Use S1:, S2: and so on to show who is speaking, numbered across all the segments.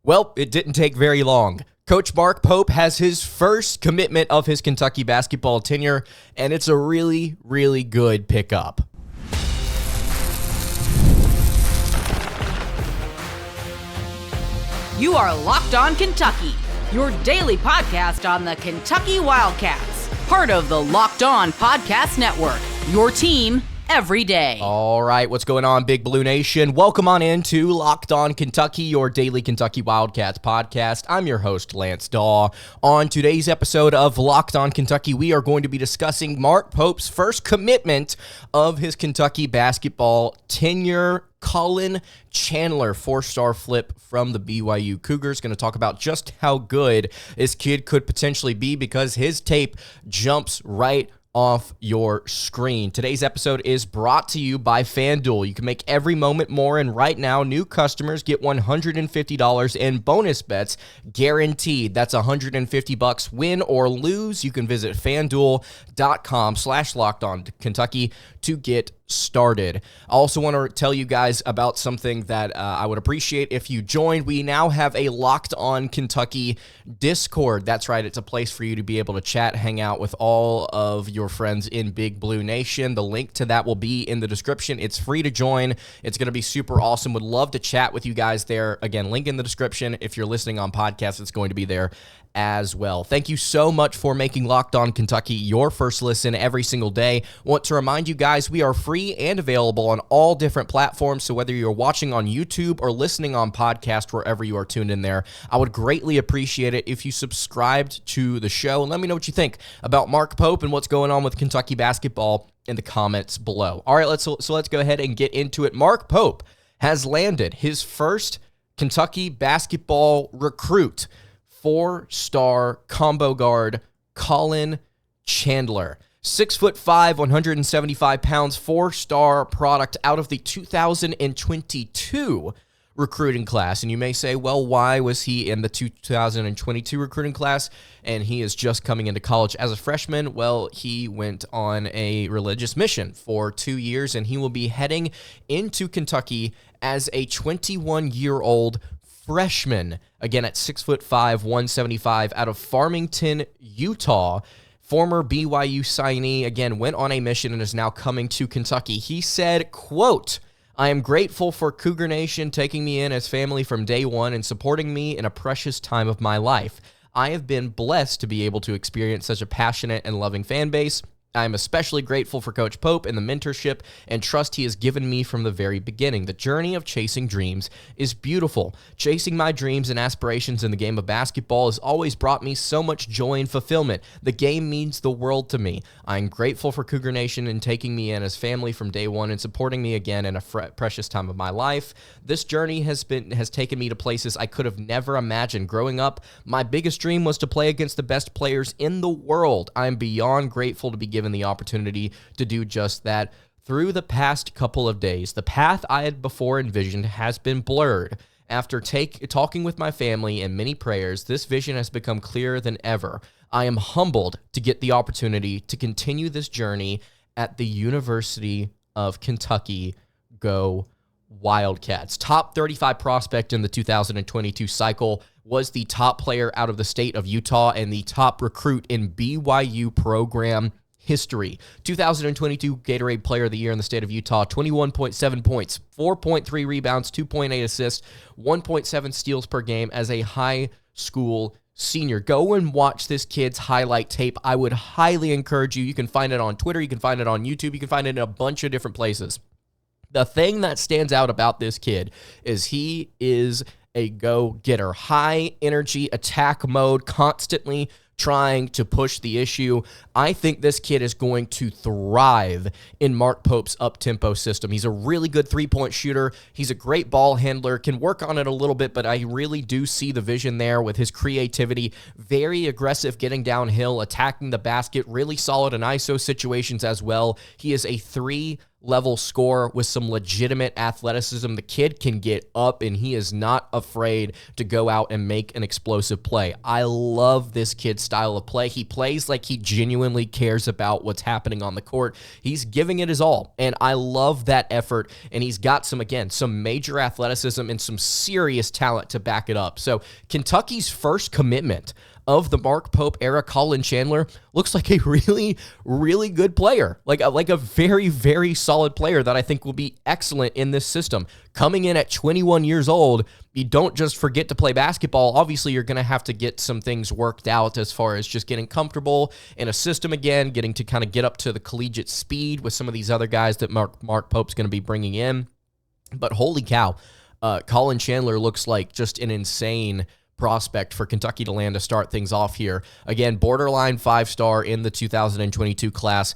S1: Well, it didn't take very long. Coach Mark Pope has his first commitment of his Kentucky basketball tenure, and it's a really, really good pickup.
S2: You are Locked On Kentucky, your daily podcast on the Kentucky Wildcats, part of the Locked On Podcast Network, your team every day.
S1: All right, what's going on, Big Blue Nation? Welcome on into Locked On Kentucky, your daily Kentucky Wildcats podcast. I'm your host, Lance Dawe. On today's episode of Locked On Kentucky, we are going to be discussing Mark Pope's first commitment of his Kentucky basketball tenure. Collin Chandler, four-star flip from the BYU Cougars. Going to talk about just how good this kid could potentially be because his tape jumps right off your screen. Today's episode is brought to you by FanDuel. You can make every moment more, and right now, new customers get $150 in bonus bets guaranteed. That's $150 win or lose. You can visit FanDuel.com/LockedOnKentucky to get started. I also want to tell you guys about something that I would appreciate if you joined. We now have a Locked On Kentucky Discord. That's right. It's a place for you to be able to chat, hang out with all of your friends in Big Blue Nation. The link to that will be in the description. It's free to join. It's going to be super awesome. Would love to chat with you guys there. Again, link in the description. If you're listening on podcast, it's going to be there as well. Thank you so much for making Locked On Kentucky your first listen every single day. Want to remind you guys, we are free and available on all different platforms, so whether you're watching on YouTube or listening on podcast, wherever you are tuned in there, I would greatly appreciate it if you subscribed to the show, and let me know what you think about Mark Pope and what's going on with Kentucky basketball in the comments below. All right, let's go ahead and get into it. Mark Pope has landed his first Kentucky basketball recruit, four-star combo guard Collin Chandler. 6'5", 175 pounds, four-star product out of the 2022 recruiting class. And you may say, well, why was he in the 2022 recruiting class and he is just coming into college as a freshman? Well, he went on a religious mission for 2 years, and he will be heading into Kentucky as a 21-year-old freshman, again at 6'5", 175, out of Farmington, Utah. Former BYU signee, again, went on a mission and is now coming to Kentucky. He said, quote, "I am grateful for Cougar Nation taking me in as family from day one and supporting me in a precious time of my life. I have been blessed to be able to experience such a passionate and loving fan base. I am especially grateful for Coach Pope and the mentorship and trust he has given me from the very beginning. The journey of chasing dreams is beautiful. Chasing my dreams and aspirations in the game of basketball has always brought me so much joy and fulfillment. The game means the world to me. I am grateful for Cougar Nation and taking me in as family from day one and supporting me again in a precious time of my life. This journey has taken me to places I could have never imagined. Growing up, my biggest dream was to play against the best players in the world. I am beyond grateful to be given the opportunity to do just that. Through the past couple of days, the path I had before envisioned has been blurred. After talking with my family and many prayers, this vision has become clearer than ever. I am humbled to get the opportunity to continue this journey at the University of Kentucky. Go Wildcats." Top 35 prospect in the 2022 cycle, was the top player out of the state of Utah and the top recruit in BYU program history. 2022 Gatorade Player of the Year in the state of Utah, 21.7 points, 4.3 rebounds, 2.8 assists, 1.7 steals per game as a high school senior. Go and watch this kid's highlight tape. I would highly encourage you. You can find it on Twitter. You can find it on YouTube. You can find it in a bunch of different places. The thing that stands out about this kid is he is a go-getter. High energy attack mode, constantly trying to push the issue. I think this kid is going to thrive in Mark Pope's up-tempo system. He's a really good three-point shooter. He's a great ball handler, can work on it a little bit, but I really do see the vision there with his creativity. Very aggressive getting downhill, attacking the basket, really solid in ISO situations as well. He is a three-level scorer with some legitimate athleticism. The kid can get up, and he is not afraid to go out and make an explosive play. I love this kid's style of play. He plays like he genuinely cares about what's happening on the court. He's giving it his all, and I love that effort, and he's got some major athleticism and some serious talent to back it up. So Kentucky's first commitment of the Mark Pope era, Collin Chandler, looks like a really, really good player, like a very, very solid player that I think will be excellent in this system. Coming in at 21 years old, you don't just forget to play basketball. Obviously, you're going to have to get some things worked out as far as just getting comfortable in a system again, getting to kind of get up to the collegiate speed with some of these other guys that Mark Pope's going to be bringing in. But holy cow, Collin Chandler looks like just an insane prospect for Kentucky to land to start things off here. Again, borderline 5-star in the 2022 class.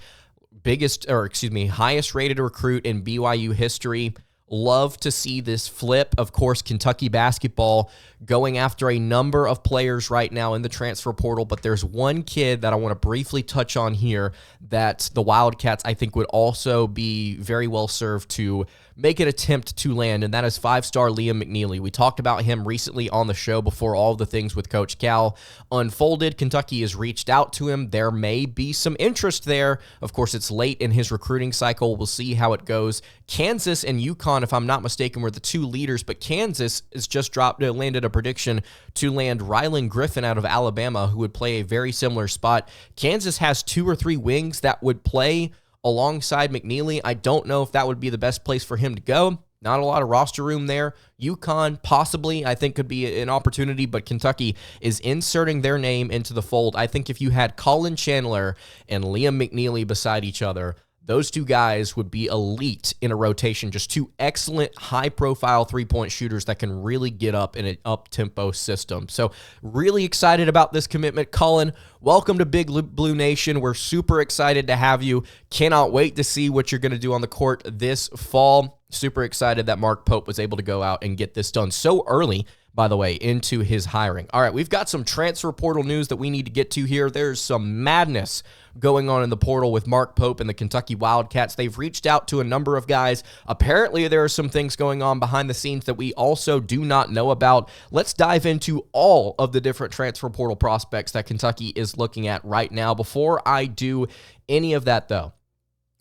S1: Highest rated recruit in BYU history. Love to see this flip. Of course, Kentucky basketball going after a number of players right now in the transfer portal, but there's one kid that I want to briefly touch on here that the Wildcats, I think, would also be very well served to make an attempt to land, and that is 5-star Liam McNeely. We talked about him recently on the show before all of the things with Coach Cal unfolded. Kentucky has reached out to him. There may be some interest there. Of course, it's late in his recruiting cycle. We'll see how it goes. Kansas and UConn, if I'm not mistaken, were the two leaders, but Kansas has just landed a prediction to land Rylan Griffin out of Alabama, who would play a very similar spot. Kansas has 2 or 3 wings that would play alongside McNeely. I don't know if that would be the best place for him to go. Not a lot of roster room there. UConn possibly, I think, could be an opportunity, but Kentucky is inserting their name into the fold. I think if you had Collin Chandler and Liam McNeely beside each other, those two guys would be elite in a rotation. Just two excellent, high-profile three-point shooters that can really get up in an up-tempo system. So really excited about this commitment. Collin, welcome to Big Blue Nation. We're super excited to have you. Cannot wait to see what you're going to do on the court this fall. Super excited that Mark Pope was able to go out and get this done so early, by the way, into his hiring. All right, we've got some transfer portal news that we need to get to here. There's some madness going on in the portal with Mark Pope and the Kentucky Wildcats. They've reached out to a number of guys. Apparently, there are some things going on behind the scenes that we also do not know about. Let's dive into all of the different transfer portal prospects that Kentucky is looking at right now. Before I do any of that, though,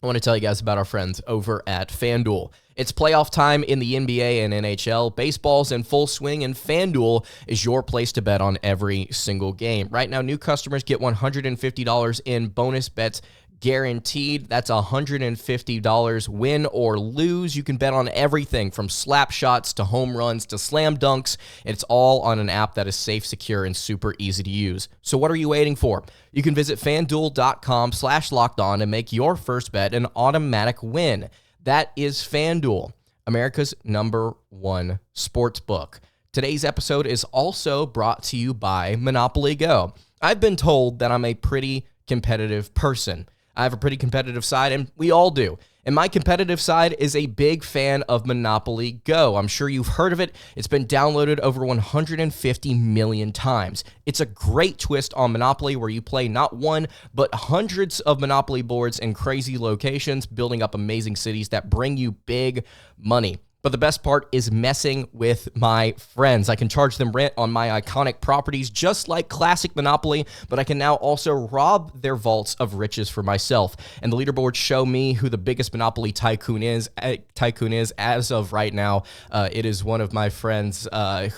S1: I want to tell you guys about our friends over at FanDuel. It's playoff time in the NBA and NHL. Baseball's in full swing, and FanDuel is your place to bet on every single game. Right now, new customers get $150 in bonus bets guaranteed. That's $150 win or lose. You can bet on everything from slap shots to home runs to slam dunks. It's all on an app that is safe, secure, and super easy to use. So what are you waiting for? You can visit FanDuel.com/lockedon and make your first bet an automatic win. That is FanDuel, America's #1 sports book. Today's episode is also brought to you by Monopoly Go. I've been told that I'm a pretty competitive person. I have a pretty competitive side, and we all do. And my competitive side is a big fan of Monopoly Go. I'm sure you've heard of it. It's been downloaded over 150 million times. It's a great twist on Monopoly where you play not one, but hundreds of Monopoly boards in crazy locations, building up amazing cities that bring you big money. But the best part is messing with my friends. I can charge them rent on my iconic properties just like classic Monopoly, but I can now also rob their vaults of riches for myself. And the leaderboards show me who the biggest Monopoly tycoon is as of right now. It is one of my friends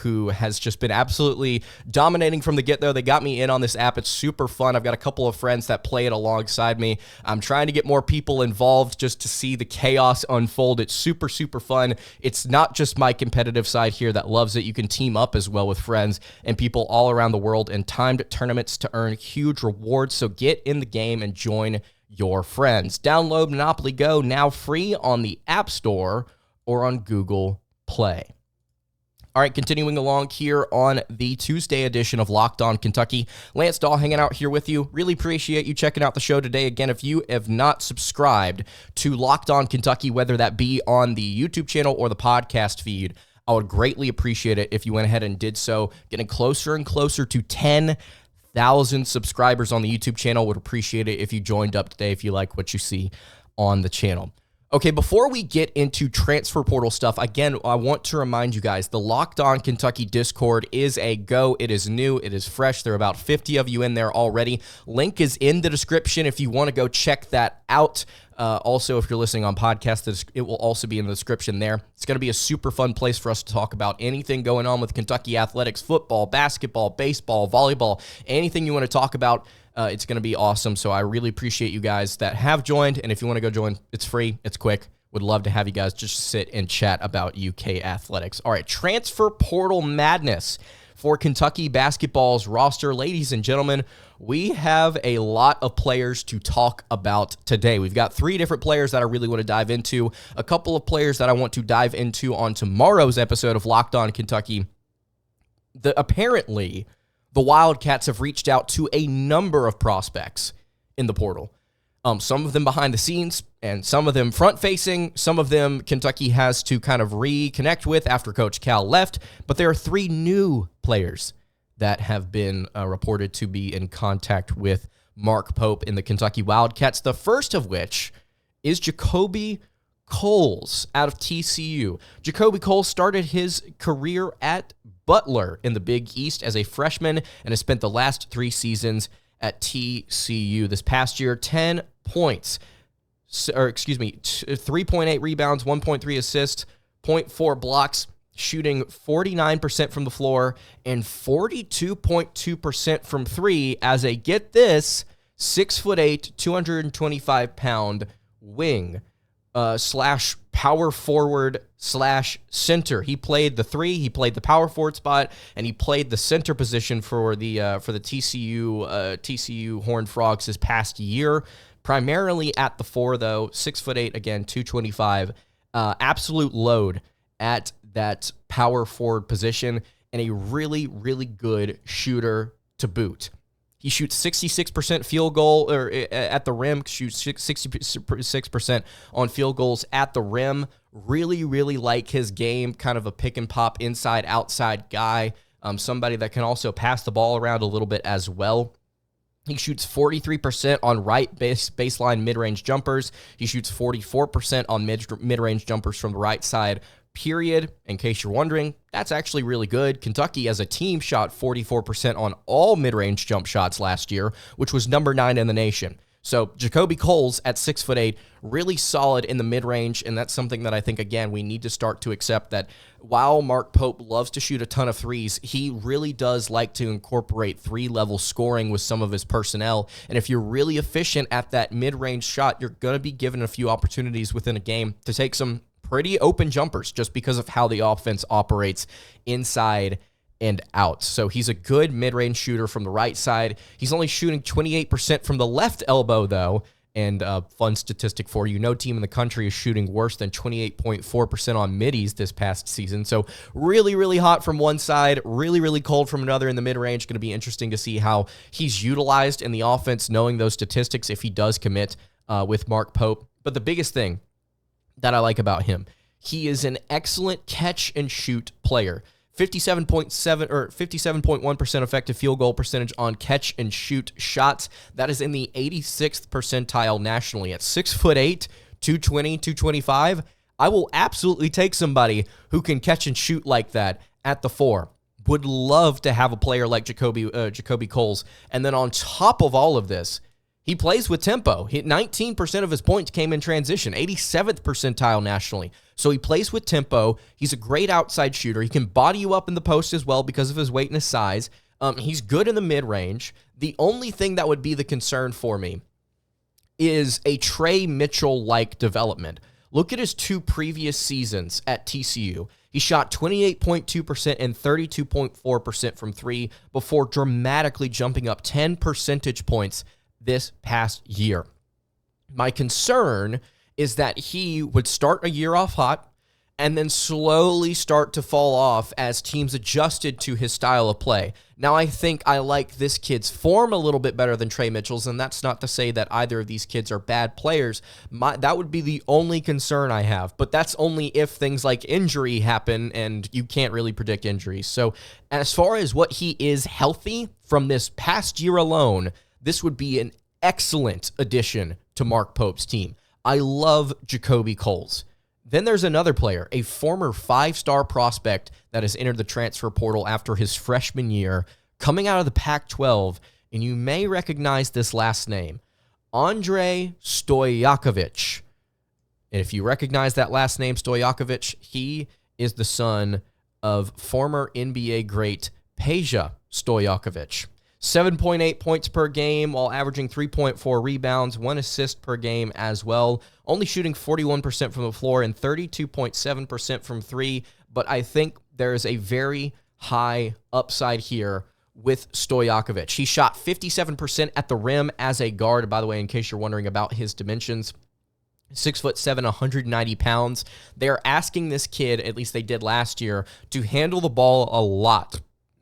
S1: who has just been absolutely dominating from the get-go. They got me in on this app. It's super fun. I've got a couple of friends that play it alongside me. I'm trying to get more people involved just to see the chaos unfold. It's super, super fun. It's not just my competitive side here that loves it. You can team up as well with friends and people all around the world in timed tournaments to earn huge rewards. So get in the game and join your friends. Download Monopoly Go now free on the App Store or on Google Play. All right, continuing along here on the Tuesday edition of Locked On Kentucky. Lance Dawe hanging out here with you. Really appreciate you checking out the show today. Again, if you have not subscribed to Locked On Kentucky, whether that be on the YouTube channel or the podcast feed, I would greatly appreciate it if you went ahead and did so. Getting closer and closer to 10,000 subscribers on the YouTube channel. Would appreciate it if you joined up today if you like what you see on the channel. Okay, before we get into transfer portal stuff, again, I want to remind you guys, the Locked On Kentucky Discord is a go. It is new. It is fresh. There are about 50 of you in there already. Link is in the description if you want to go check that out. Also, if you're listening on podcast, it will also be in the description there. It's going to be a super fun place for us to talk about anything going on with Kentucky athletics, football, basketball, baseball, volleyball, anything you want to talk about. It's going to be awesome, so I really appreciate you guys that have joined, and if you want to go join, it's free, it's quick. Would love to have you guys just sit and chat about UK athletics. All right, transfer portal madness for Kentucky basketball's roster. Ladies and gentlemen, we have a lot of players to talk about today. We've got 3 different players that I really want to dive into, a couple of players that I want to dive into on tomorrow's episode of Locked On Kentucky. Apparently, the Wildcats have reached out to a number of prospects in the portal. Some of them behind the scenes and some of them front-facing. Some of them Kentucky has to kind of reconnect with after Coach Cal left. But there are 3 new players that have been reported to be in contact with Mark Pope in the Kentucky Wildcats. The first of which is JaKobe Coles out of TCU. JaKobe Coles started his career at Butler in the Big East as a freshman and has spent the last 3 seasons at TCU. This past year, 10 points, 3.8 rebounds, 1.3 assists, 0.4 blocks, shooting 49% from the floor and 42.2% from 3 as a, get this, 6'8", 225-pound wing. Slash power forward slash center. He played the 3, he played the power forward spot, and he played the center position for the TCU Horned Frogs this past year. Primarily at the 4, though. 6'8", again, 225. Absolute load at that power forward position, and a really, really good shooter to boot. He shoots 66% field goal or at the rim, shoots 66% on field goals at the rim. Really, really like his game, kind of a pick and pop inside, outside guy. Somebody that can also pass the ball around a little bit as well. He shoots 43% on right baseline mid-range jumpers. He shoots 44% on mid-range jumpers from the right side. Period. In case you're wondering, that's actually really good. Kentucky as a team shot 44% on all mid-range jump shots last year, which was number 9 in the nation. So JaKobe Coles at 6'8", really solid in the mid-range, and that's something that I think, again, we need to start to accept that while Mark Pope loves to shoot a ton of threes, he really does like to incorporate 3-level scoring with some of his personnel, and if you're really efficient at that mid-range shot, you're going to be given a few opportunities within a game to take some pretty open jumpers just because of how the offense operates inside and out. So he's a good mid-range shooter from the right side. He's only shooting 28% from the left elbow, though. And a fun statistic for you, no team in the country is shooting worse than 28.4% on middies this past season. So really, really hot from one side, really, really cold from another in the mid-range. Going to be interesting to see how he's utilized in the offense, knowing those statistics if he does commit with Mark Pope. But the biggest thing that I like about him, he is an excellent catch and shoot player. 57.7 or 57.1% effective field goal percentage on catch and shoot shots. That is in the 86th percentile nationally. At 6'8", 220, 225, I will absolutely take somebody who can catch and shoot like that at the 4. Would love to have a player like JaKobe Coles. And then on top of all of this, he plays with tempo. 19% of his points came in transition, 87th percentile nationally. So he plays with tempo. He's a great outside shooter. He can body you up in the post as well because of his weight and his size. He's good in the mid-range. The only thing that would be the concern for me is a Trey Mitchell-like development. Look at his 2 previous seasons at TCU. He shot 28.2% and 32.4% from 3 before dramatically jumping up 10 percentage points this past year. My concern is that he would start a year off hot and then slowly start to fall off as teams adjusted to his style of play. Now, I think I like this kid's form a little bit better than Trey Mitchell's, and that's not to say that either of these kids are bad players. That would be the only concern I have, but that's only if things like injury happen, and you can't really predict injuries. So as far as what he is healthy from this past year alone, this would be an excellent addition to Mark Pope's team. I love JaKobe Coles. Then there's another player, a former 5-star prospect that has entered the transfer portal after his freshman year, coming out of the Pac-12, and you may recognize this last name, Sto Yakovich. And if you recognize that last name, Sto Yakovich, he is the son of former NBA great Sto Yakovich. 7.8 points per game while averaging 3.4 rebounds, 1 assist per game as well. Only shooting 41% from the floor and 32.7% from three. But I think there is a very high upside here with Sto Yakovich. He shot 57% at the rim as a guard. By the way, in case you're wondering about his dimensions, 6'7", 190 pounds. They're asking this kid, at least they did last year, to handle the ball a lot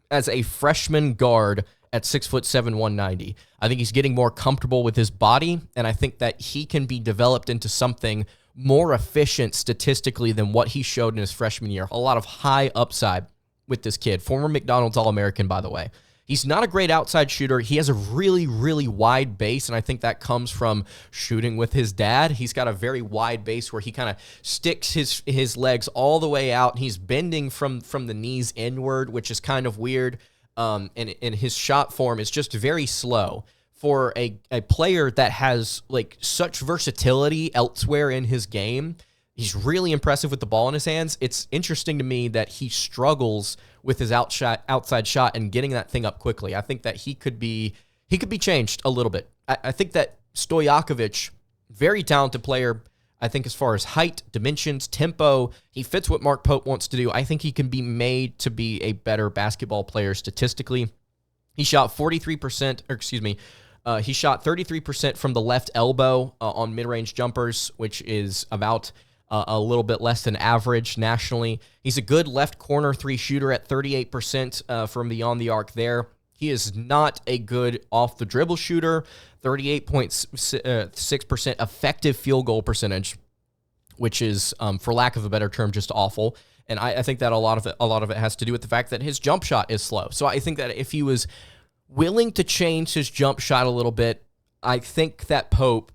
S1: as a freshman guard at 6'7", 190. I think he's getting more comfortable with his body, and I think that he can be developed into something more efficient statistically than what he showed in his freshman year. A lot of high upside with this kid. Former McDonald's All-American, by the way. He's not a great outside shooter. He has a really, really wide base, and I think that comes from shooting with his dad. He's got a very wide base where he kind of sticks his legs all the way out. He's bending from the knees inward, which is kind of weird. And his shot form is just very slow. For a player that has like such versatility elsewhere in his game, he's really impressive with the ball in his hands. It's interesting to me that he struggles with his outside shot and getting that thing up quickly. I think that he could be changed a little bit. I think that Sto Yakovich, very talented player. I think as far as height, dimensions, tempo, he fits what Mark Pope wants to do. I think he can be made to be a better basketball player statistically. He shot 33% from the left elbow on mid-range jumpers, which is about a little bit less than average nationally. He's a good left corner three shooter at 38% from beyond the arc there. He is not a good off-the-dribble shooter, 38.6% effective field goal percentage, which is, for lack of a better term, just awful. And I think that a lot of it has to do with the fact that his jump shot is slow. So I think that if he was willing to change his jump shot a little bit, I think that Pope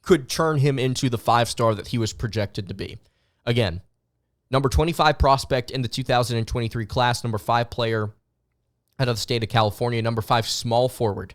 S1: could turn him into the 5-star that he was projected to be. Again, number 25 prospect in the 2023 class, number 5 player out of the state of California, number 5 small forward.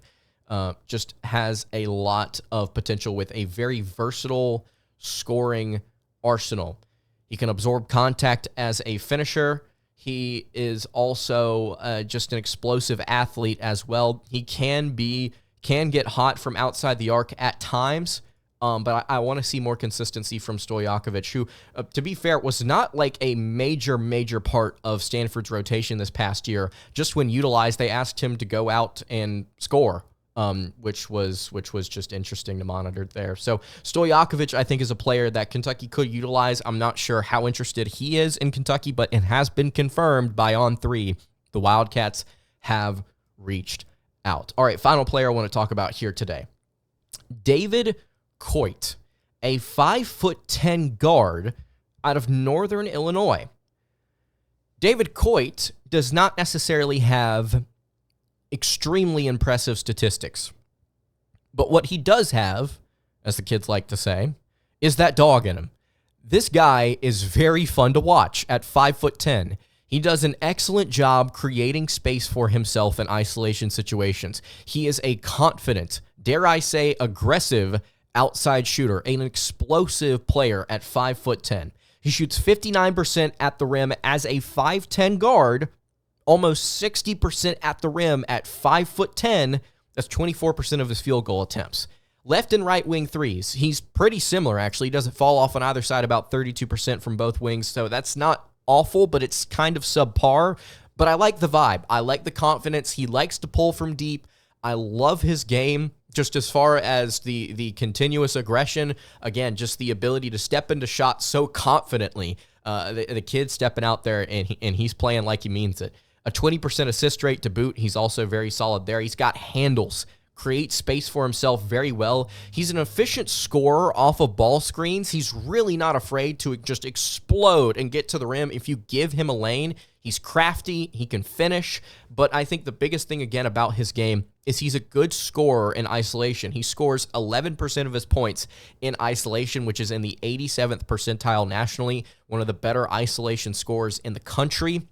S1: Just has a lot of potential with a very versatile scoring arsenal. He can absorb contact as a finisher. He is also just an explosive athlete as well. He can get hot from outside the arc at times, but I want to see more consistency from Sto Yakovich, who, to be fair, was not like a major part of Stanford's rotation this past year. Just when utilized, they asked him to go out and score, which was just interesting to monitor there. So Sto Yakovich, I think, is a player that Kentucky could utilize. I'm not sure how interested he is in Kentucky, but it has been confirmed by On3. The Wildcats have reached out. All right, final player I want to talk about here today. David Coit, a 5'10" guard out of Northern Illinois. David Coit does not necessarily have extremely impressive statistics, but what he does have, as the kids like to say, is that dog in him. This guy is very fun to watch at 5'10". He does an excellent job creating space for himself in isolation situations. He is a confident, dare I say, aggressive outside shooter, an explosive player at 5'10". He shoots 59% at the rim as a 5'10" guard, almost 60% at the rim at 5'10". That's 24% of his field goal attempts. Left and right wing threes, he's pretty similar, actually. He doesn't fall off on either side, about 32% from both wings, so that's not awful, but it's kind of subpar. But I like the vibe. I like the confidence. He likes to pull from deep. I love his game. Just as far as the continuous aggression, again, just the ability to step into shots so confidently. The kid's stepping out there, and he's playing like he means it. A 20% assist rate to boot. He's also very solid there. He's got handles, creates space for himself very well. He's an efficient scorer off of ball screens. He's really not afraid to just explode and get to the rim. If you give him a lane, He's crafty, he can finish, but I think the biggest thing, again, about his game is he's a good scorer in isolation. He scores 11% of his points in isolation, which is in the 87th percentile nationally, one of the better isolation scorers in the country.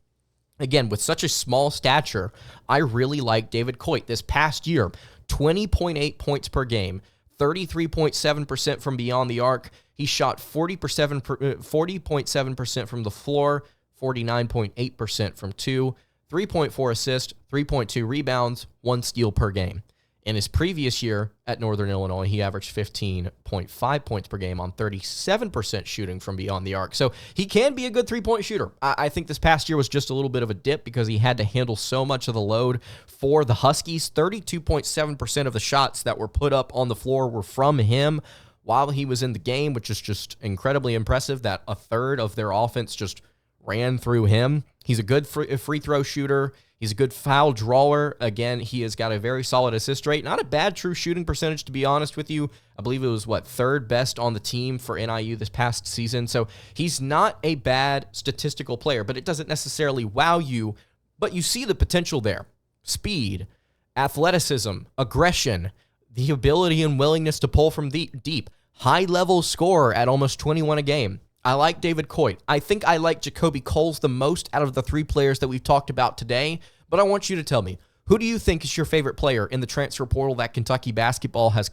S1: Again, with such a small stature, I really like David Coit. This past year, 20.8 points per game, 33.7% from beyond the arc. He shot 40.7% from the floor, 49.8% from two, 3.4 assists, 3.2 rebounds, 1 steal per game. In his previous year at Northern Illinois, he averaged 15.5 points per game on 37% shooting from beyond the arc. So he can be a good three-point shooter. I think this past year was just a little bit of a dip because he had to handle so much of the load for the Huskies. 32.7% of the shots that were put up on the floor were from him while he was in the game, which is just incredibly impressive that a third of their offense just ran through him. He's a good free throw shooter. He's a good foul drawer. Again, he has got a very solid assist rate. Not a bad true shooting percentage, to be honest with you. I believe it was, third best on the team for NIU this past season. So he's not a bad statistical player, but it doesn't necessarily wow you. But you see the potential there. Speed, athleticism, aggression, the ability and willingness to pull from deep. High-level scorer at almost 21 a game. I like David Coit. I think I like JaKobe Coles the most out of the three players that we've talked about today, but I want you to tell me, who do you think is your favorite player in the transfer portal that Kentucky basketball has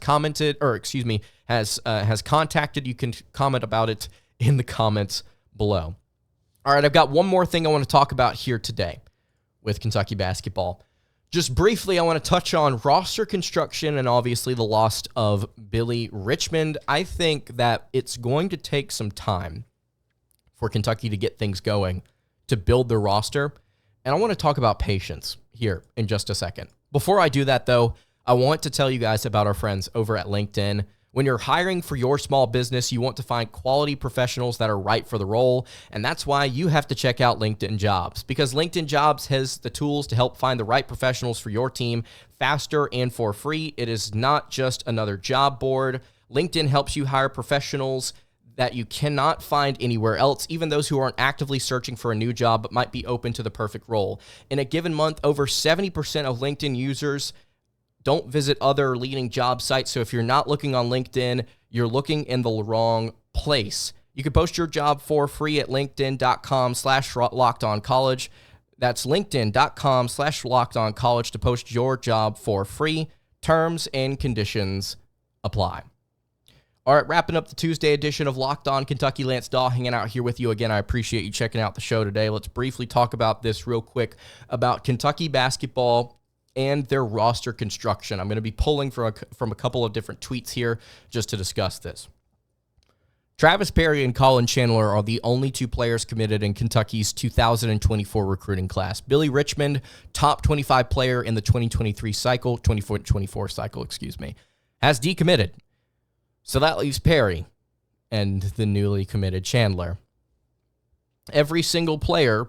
S1: has contacted? You can comment about it in the comments below. All right, I've got one more thing I want to talk about here today with Kentucky basketball. Just briefly, I want to touch on roster construction and obviously the loss of Billy Richmond. I think that it's going to take some time for Kentucky to get things going, to build their roster. And I want to talk about patience here in just a second. Before I do that, though, I want to tell you guys about our friends over at LinkedIn. When you're hiring for your small business, you want to find quality professionals that are right for the role, and that's why you have to check out LinkedIn Jobs, because LinkedIn Jobs has the tools to help find the right professionals for your team faster and for free. It is not just another job board. LinkedIn helps you hire professionals that you cannot find anywhere else, even those who aren't actively searching for a new job but might be open to the perfect role. In a given month, over 70% of LinkedIn users don't visit other leading job sites. So if you're not looking on LinkedIn, you're looking in the wrong place. You can post your job for free at linkedin.com/lockedoncollege. That's linkedin.com/lockedoncollege to post your job for free. Terms and conditions apply. All right, wrapping up the Tuesday edition of Locked On Kentucky. Lance Dawe hanging out here with you again. I appreciate you checking out the show today. Let's briefly talk about this real quick about Kentucky basketball and their roster construction. I'm going to be pulling from a couple of different tweets here just to discuss this. Travis Perry and Collin Chandler are the only two players committed in Kentucky's 2024 recruiting class. Billy Richmond, top 25 player in the 2024 cycle, has decommitted. So that leaves Perry and the newly committed Chandler. Every single player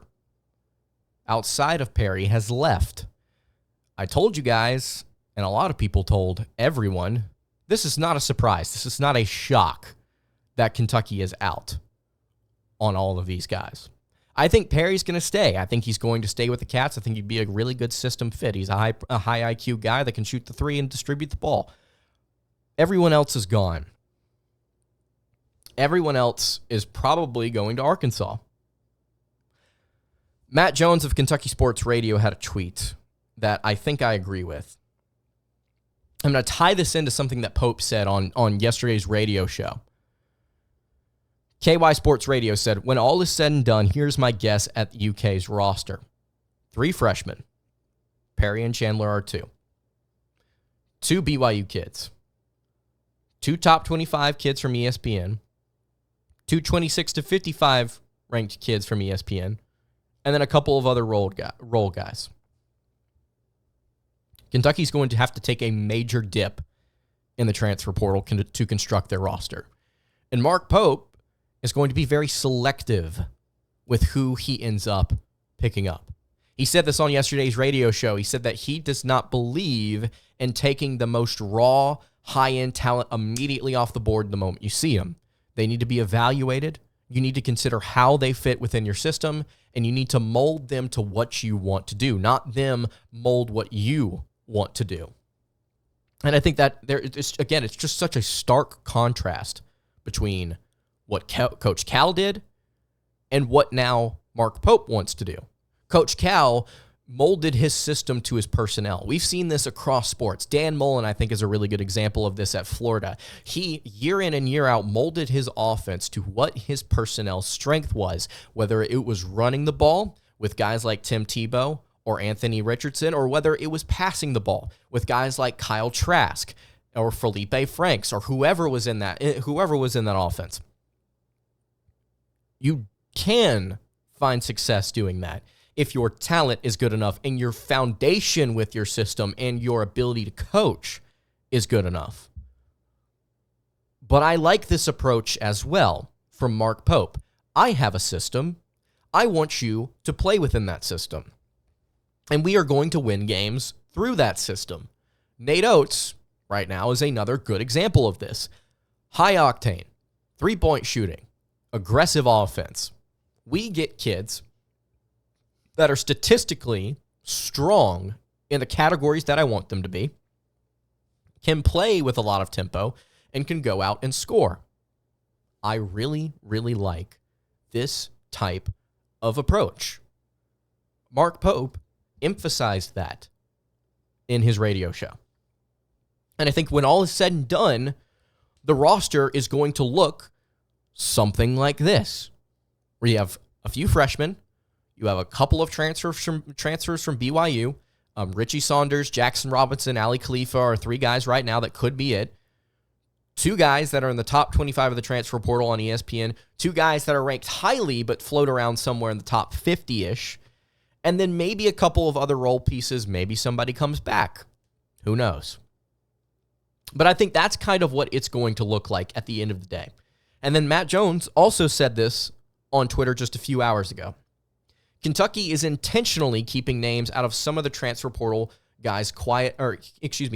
S1: outside of Perry has left. I told you guys, and a lot of people told everyone, this is not a surprise. This is not a shock that Kentucky is out on all of these guys. I think Perry's going to stay. I think he's going to stay with the Cats. I think he'd be a really good system fit. He's a high IQ guy that can shoot the three and distribute the ball. Everyone else is gone. Everyone else is probably going to Arkansas. Matt Jones of Kentucky Sports Radio had a tweet that I think I agree with. I'm going to tie this into something that Pope said on yesterday's radio show. KY Sports Radio said, when all is said and done, here's my guess at the UK's roster. 3 freshmen. Perry and Chandler are 2. 2 BYU kids. 2 top 25 kids from ESPN. 2 26 to 55 ranked kids from ESPN. And then a couple of other role guys. Kentucky's going to have to take a major dip in the transfer portal to construct their roster. And Mark Pope is going to be very selective with who he ends up picking up. He said this on yesterday's radio show. He said that he does not believe in taking the most raw, high-end talent immediately off the board the moment you see them. They need to be evaluated You need to consider how they fit within your system, and you need to mold them to what you want to do, not them mold what you want to do. And I think that it's just such a stark contrast between what Coach Cal did and what now Mark Pope wants to do. Coach Cal molded his system to his personnel. We've seen this across sports. Dan Mullen, I think, is a really good example of this at Florida. He, year in and year out, molded his offense to what his personnel strength was, whether it was running the ball with guys like Tim Tebow or Anthony Richardson, or whether it was passing the ball with guys like Kyle Trask or Felipe Franks or whoever was in that offense. You can find success doing that if your talent is good enough and your foundation with your system and your ability to coach is good enough. But I like this approach as well from Mark Pope. I have a system. I want you to play within that system. And we are going to win games through that system. Nate Oates, right now, is another good example of this. High octane, three-point shooting, aggressive offense. We get kids that are statistically strong in the categories that I want them to be, can play with a lot of tempo, and can go out and score. I really, really like this type of approach. Mark Pope emphasized that in his radio show. And I think when all is said and done, the roster is going to look something like this, where you have a few freshmen, you have a couple of transfers from BYU. Richie Saunders, Jackson Robinson, Ali Khalifa are three guys right now that could be it. Two guys that are in the top 25 of the transfer portal on ESPN. Two guys that are ranked highly but float around somewhere in the top 50-ish. And then maybe a couple of other role pieces. Maybe somebody comes back. Who knows? But I think that's kind of what it's going to look like at the end of the day. And then Matt Jones also said this on Twitter just a few hours ago. Kentucky is intentionally keeping names out of some of the transfer portal guys quiet,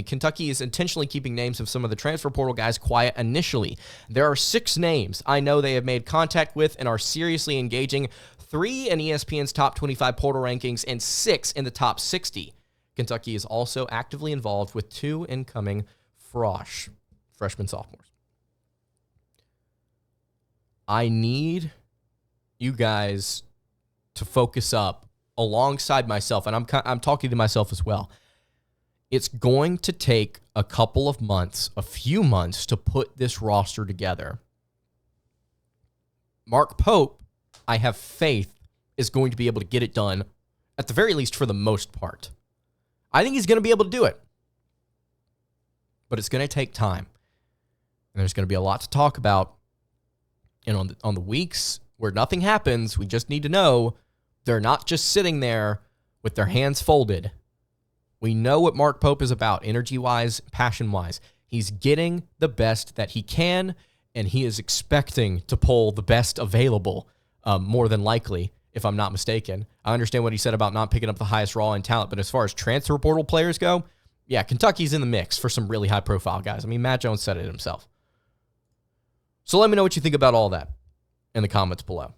S1: Kentucky is intentionally keeping names of some of the transfer portal guys quiet initially. There are 6 names I know they have made contact with and are seriously engaging, 3 in ESPN's top 25 portal rankings and 6 in the top 60. Kentucky is also actively involved with 2 incoming freshman sophomores. I need you guys to focus up alongside myself, and I'm talking to myself as well. It's going to take a couple of months, a few months, to put this roster together. Mark Pope, I have faith, is going to be able to get it done, at the very least for the most part. I think he's going to be able to do it. But it's going to take time. And there's going to be a lot to talk about. And on the weeks where nothing happens, we just need to know they're not just sitting there with their hands folded. We know what Mark Pope is about, energy-wise, passion-wise. He's getting the best that he can, and he is expecting to pull the best available, more than likely, if I'm not mistaken. I understand what he said about not picking up the highest raw end talent, but as far as transfer portal players go, yeah, Kentucky's in the mix for some really high-profile guys. I mean, Matt Jones said it himself. So let me know what you think about all that in the comments below.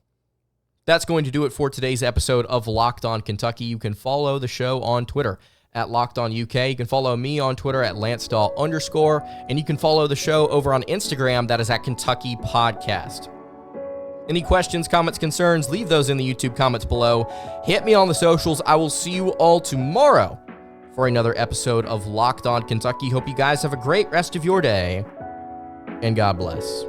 S1: That's going to do it for today's episode of Locked On Kentucky. You can follow the show on Twitter at Locked On UK. You can follow me on Twitter at @LanceDawe_, and you can follow the show over on Instagram. That is at Kentucky Podcast. Any questions, comments, concerns, leave those in the YouTube comments below. Hit me on the socials. I will see you all tomorrow for another episode of Locked On Kentucky. Hope you guys have a great rest of your day, and God bless.